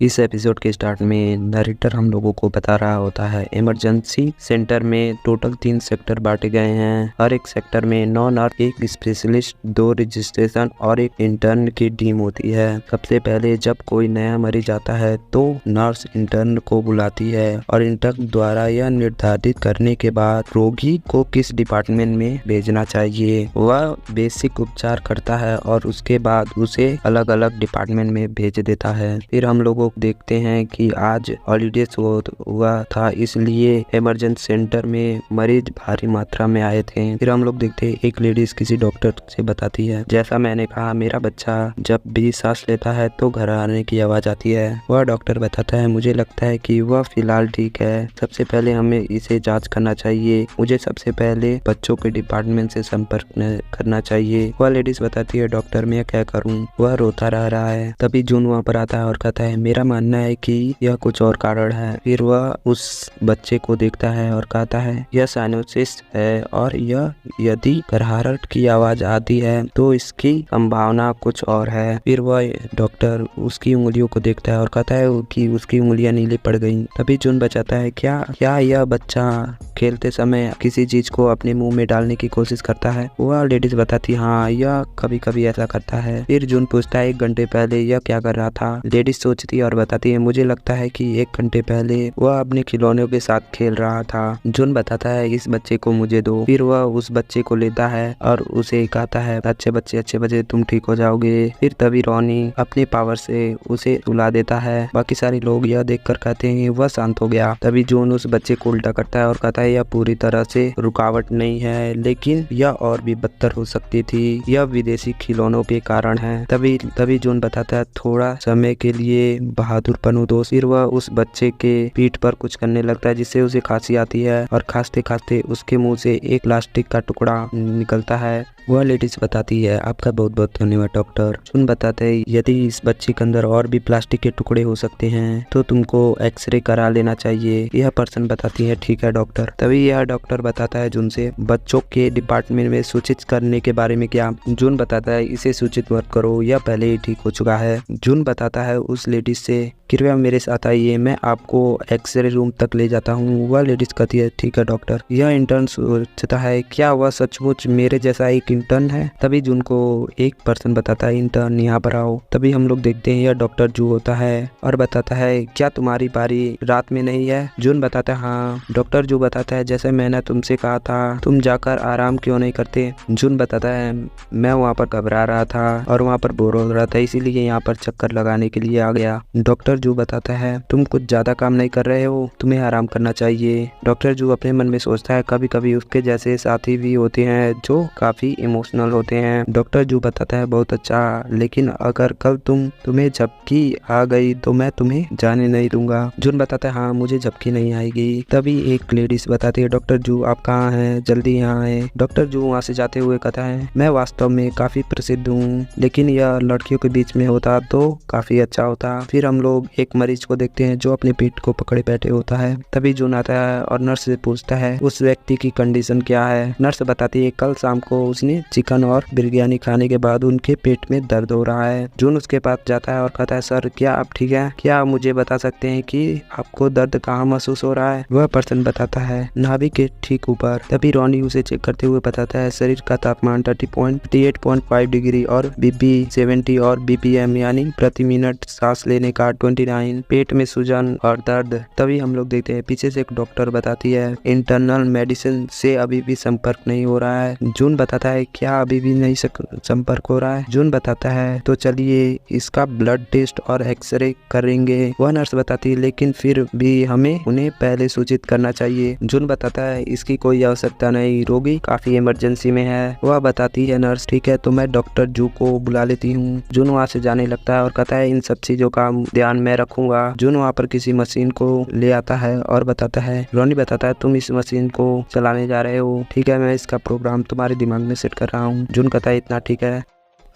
इस एपिसोड के स्टार्ट में नरेटर हम लोगों को बता रहा होता है इमरजेंसी सेंटर में टोटल 3 सेक्टर बांटे गए हैं। हर एक सेक्टर में 9 नर्स, एक स्पेशलिस्ट, 2 रजिस्ट्रेशन और एक इंटर्न की टीम होती है। सबसे पहले जब कोई नया मरीज आता है तो नर्स इंटर्न को बुलाती है और इंटर्न द्वारा यह निर्धारित करने के बाद रोगी को किस डिपार्टमेंट में भेजना चाहिए वह बेसिक उपचार करता है और उसके बाद उसे अलग अलग डिपार्टमेंट में भेज देता है। फिर हम लोगों देखते हैं कि आज हॉलीडे हुआ था, इसलिए इमरजेंसी सेंटर में मरीज भारी मात्रा में आए थे। फिर हम लोग देखते हैं एक लेडीज किसी डॉक्टर से बताती है, जैसा मैंने कहा मेरा बच्चा जब भी सांस लेता है तो घर आने की आवाज आती है। वह डॉक्टर बताता है मुझे लगता है कि वह फिलहाल ठीक है, सबसे पहले हमें इसे जांच करना चाहिए। मुझे सबसे पहले बच्चों के डिपार्टमेंट से संपर्क करना चाहिए। वह लेडीज बताती है डॉक्टर मैं क्या करूँ। वह रोता रहा है। तभी जून वहाँ पर आता है और कहता है मेरा मानना है कि यह कुछ और कारण है। फिर वह उस बच्चे को देखता है और कहता है यह साइनोसिस है और यह यदि घरहट की आवाज आती है तो इसकी संभावना कुछ और है। फिर वह डॉक्टर उसकी उंगलियों को देखता है और कहता है कि उसकी उंगलियां नीली पड़ गई। तभी जून बचाता है क्या यह बच्चा खेलते समय किसी चीज को अपने मुंह में डालने की कोशिश करता है। वह लेडीज बताती हाँ यह कभी कभी ऐसा करता है। फिर जून पूछता है 1 घंटे पहले यह क्या कर रहा था। लेडीज सोचती और बताती है मुझे लगता है कि 1 घंटे पहले वह अपने खिलौनों के साथ खेल रहा था। जून बताता है इस बच्चे को मुझे दो। फिर वह उस बच्चे को लेता है और उसे कहता है अच्छे बच्चे तुम ठीक हो जाओगे। फिर तभी रॉनी अपने पावर से उसे सुला देता है। बाकी सारे लोग यह देखकर कहते हैं वह शांत हो गया। तभी जून उस बच्चे को उल्टा करता है और कहता है यह पूरी तरह से रुकावट नहीं है, लेकिन यह और भी बदतर हो सकती थी। यह विदेशी खिलौनों के कारण है। तभी जून बताता है थोड़ा समय के लिए बहादुर बनो दोस्त। फिर वह उस बच्चे के पीठ पर कुछ करने लगता है जिससे उसे खांसी आती है और खांसते खांसते उसके मुंह से एक प्लास्टिक का टुकड़ा निकलता है। वह लेडीज बताती है आपका बहुत बहुत धन्यवाद डॉक्टर। जून बताते है यदि इस बच्चे के अंदर और भी प्लास्टिक के टुकड़े हो सकते हैं तो तुमको एक्सरे करा लेना चाहिए। यह पर्सन बताती है ठीक है डॉक्टर। तभी यह डॉक्टर बताता है जून से बच्चों के डिपार्टमेंट में सूचित करने के बारे में क्या। जून बताता है इसे सूचित मत करो, यह पहले ही ठीक हो चुका है। जून बताता है उस लेडीज से कृपया मेरे साथ आइए, मैं आपको एक्सरे रूम तक ले जाता हूँ। वह लेडीज कहती है ठीक है डॉक्टर। यह इंटर्न सोचता है क्या वह सचमुच मेरे जैसा एक इंटर्न है। तभी जून को एक पर्सन बताता है इंटर्न यहाँ पर आओ। तभी हम लोग देखते हैं यह डॉक्टर जू होता है और बताता है क्या तुम्हारी बारी रात में नहीं है। जून बताता है हाँ। डॉक्टर जू बताता है जैसे मैंने तुमसे कहा था तुम जाकर आराम क्यों नहीं करते। जून बताता है मैं वहाँ पर घबरा रहा था और वहाँ पर बोर हो रहा था, इसीलिए यहाँ पर चक्कर लगाने के लिए आ गया। डॉक्टर जू बताता है तुम कुछ ज्यादा काम नहीं कर रहे हो, तुम्हें आराम करना चाहिए। डॉक्टर जू अपने मन में सोचता है कभी कभी उसके जैसे साथी भी होते हैं जो काफी इमोशनल होते हैं। डॉक्टर जू बताता है बहुत अच्छा, लेकिन अगर कल तुम्हें झपकी आ गई तो मैं तुम्हें जाने नहीं दूंगा। जून बताता है हाँ मुझे झपकी नहीं आएगी। तभी एक लेडीज बताती है डॉक्टर जू आप कहाँ हैं, जल्दी यहाँ आए। डॉक्टर जू वहाँ से जाते हुए कहता है मैं वास्तव में काफी प्रसिद्ध हूँ, लेकिन यह लड़कियों के बीच में होता तो काफी अच्छा होता। फिर हम लोग एक मरीज को देखते हैं जो अपने पीठ को पकड़े बैठे होता है। तभी जून आता है और नर्स से पूछता है उस व्यक्ति की कंडीशन क्या है। नर्स बताती है कल शाम को उसने चिकन और बिरयानी खाने के बाद उनके पेट में दर्द हो रहा है। जून उसके पास जाता है और कहता है सर क्या आप ठीक है, क्या आप मुझे बता सकते हैं कि आपको दर्द कहाँ महसूस हो रहा है। वह पर्सन बताता है नाभि के ठीक ऊपर। तभी रॉनी उसे चेक करते हुए बताता है शरीर का तापमान 38.5 डिग्री और बीपी 70 और बीपीएम यानी प्रति मिनट सांस लेने का 29, पेट में सूजन और दर्द। तभी हम लोग देखते हैं पीछे से एक डॉक्टर बताती है इंटरनल मेडिसिन से अभी भी संपर्क नहीं हो रहा है। जून बताता है क्या अभी भी नहीं संपर्क हो रहा है। जून बताता है तो चलिए इसका ब्लड टेस्ट और एक्सरे करेंगे। वह नर्स बताती है लेकिन फिर भी हमें उन्हें पहले सूचित करना चाहिए। जून बताता है इसकी कोई आवश्यकता नहीं, रोगी काफी इमरजेंसी में है। वह बताती है नर्स ठीक है तो मैं डॉक्टर जू को बुला लेती हूँ। जून वहाँ से जाने लगता है और कहता है इन सब चीजों का ध्यान मैं रखूंगा। जून वहाँ पर किसी मशीन को ले आता है और बताता है रॉनी बताता है तुम इस मशीन को चलाने जा रहे हो, ठीक है मैं इसका प्रोग्राम तुम्हारे दिमाग में सेट कर रहा हूँ। जून कहता है इतना ठीक है।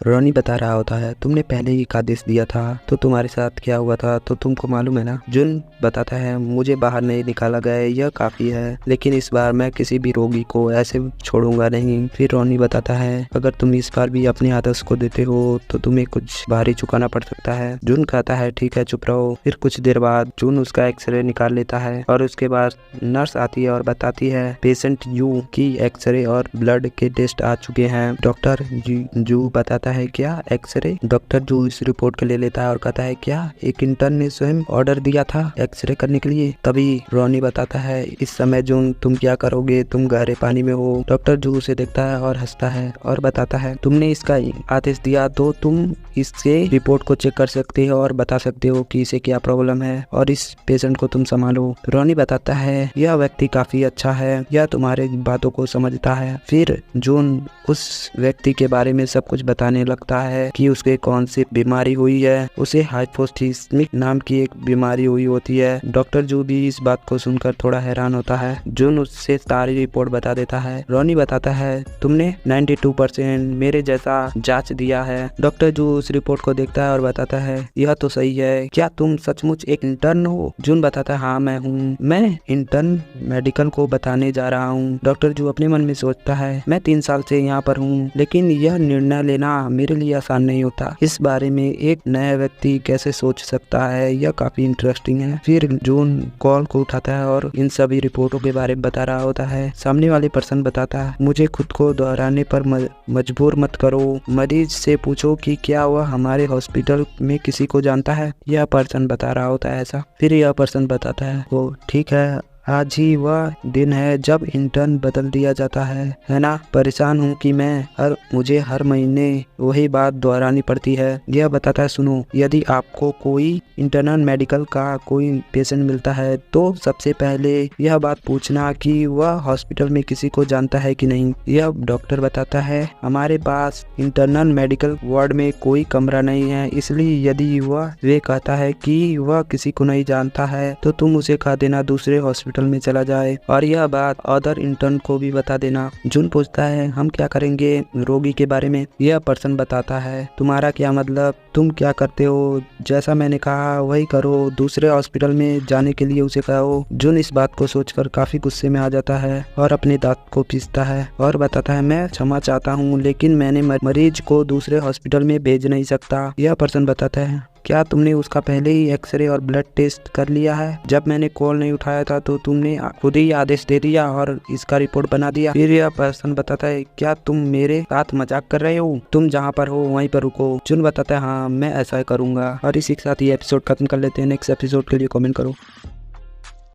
रोनी बता रहा होता है तुमने पहले ही एक आदेश दिया था तो तुम्हारे साथ क्या हुआ था तो तुमको मालूम है ना। जुन बताता है मुझे बाहर नहीं निकाला गया, यह काफी है, लेकिन इस बार मैं किसी भी रोगी को ऐसे छोड़ूंगा नहीं। फिर रोनी बताता है अगर तुम इस बार भी अपने आदेश को देते हो तो तुम्हें कुछ भारी चुकाना पड़ सकता है। जुन कहता है ठीक है चुप रहो। फिर कुछ देर बाद जुन उसका एक्सरे निकाल लेता है और उसके बाद नर्स आती है और बताती है पेशेंट यू की एक्सरे और ब्लड के टेस्ट आ चुके हैं। डॉक्टर जू बताता है क्या एक्सरे। डॉक्टर जू इस रिपोर्ट को ले लेता है और कहता है क्या एक इंटर्न ने स्वयं ऑर्डर दिया था एक्सरे करने के लिए। तभी रोनी बताता है इस समय जून तुम क्या करोगे, तुम गहरे पानी में हो। डॉक्टर जू उसे देखता है और हंसता है और बताता है तुमने इसका आदेश दिया तो तुम इससे रिपोर्ट को चेक कर सकते हो और बता सकते हो कि इसे क्या प्रॉब्लम है और इस पेशेंट को तुम संभालो। रोनी बताता है यह व्यक्ति काफी अच्छा है, यह तुम्हारे बातों को समझता है। फिर जून उस व्यक्ति के बारे में सब कुछ बताने लगता है कि उसके कौन सी बीमारी हुई है। उसे हाइपोथिस्मिक नाम की एक बीमारी हुई होती है। डॉक्टर जू भी इस बात को सुनकर थोड़ा हैरान होता है। जून उससे सारी रिपोर्ट बता देता है। रोनी बताता है तुमने 92% मेरे जैसा जांच दिया है। डॉक्टर जू उस रिपोर्ट को देखता है और बताता है यह तो सही है, क्या तुम सचमुच एक इंटर्न हो। जून बताता है हाँ मैं हूँ, मैं इंटर्न मेडिकल को बताने जा रहा हूँ। डॉक्टर जू अपने मन में सोचता है मैं 3 साल से यहाँ पर हूँ, लेकिन यह निर्णय लेना मेरे लिए आसान नहीं होता। इस बारे में एक नया व्यक्ति कैसे सोच सकता है, यह काफी इंटरेस्टिंग है। फिर जून कॉल को उठाता है और इन सभी रिपोर्टों के बारे में बता रहा होता है। सामने वाले पर्सन बताता है मुझे खुद को दोहराने पर मजबूर मत करो, मरीज से पूछो कि क्या वह हमारे हॉस्पिटल में किसी को जानता है। यह पर्सन बता रहा होता है ऐसा। फिर यह पर्सन बताता है वो ठीक है, आज ही वह दिन है जब इंटर्न बदल दिया जाता है ना। परेशान हूँ कि मुझे हर महीने वही बात दोहरानी पड़ती है। यह बताता है सुनो, यदि आपको कोई इंटरनल मेडिकल का कोई पेशेंट मिलता है तो सबसे पहले यह बात पूछना कि वह हॉस्पिटल में किसी को जानता है कि नहीं। यह डॉक्टर बताता है हमारे पास इंटरनल मेडिकल वार्ड में कोई कमरा नहीं है, इसलिए यदि वे कहता है कि वह किसी को नहीं जानता है तो तुम उसे कह देना दूसरे हॉस्पिटल में चला जाए और यह बात अदर इंटर्न को भी बता देना। जून पूछता है हम क्या करेंगे रोगी के बारे में। यह पर्सन बताता है तुम्हारा क्या मतलब, तुम क्या करते हो, जैसा मैंने कहा वही करो, दूसरे हॉस्पिटल में जाने के लिए उसे कहो। जून इस बात को सोचकर काफी गुस्से में आ जाता है और अपने दांत को पीसता है और बताता है मैं क्षमा चाहता हूँ, लेकिन मैंने मरीज को दूसरे हॉस्पिटल में भेज नहीं सकता। यह पर्सन बताता है क्या तुमने उसका पहले ही एक्सरे और ब्लड टेस्ट कर लिया है। जब मैंने कॉल नहीं उठाया था तो तुमने खुद ही आदेश दे दिया और इसका रिपोर्ट बना दिया। फिर यह पर्सन बताता है क्या तुम मेरे साथ मजाक कर रहे हो, तुम जहाँ पर हो वहीं पर रुको। जून बताता है हाँ मैं ऐसा करूंगा। और इसी के साथ ये एपिसोड खत्म कर लेते हैं। नेक्स्ट एपिसोड के लिए कमेंट करो।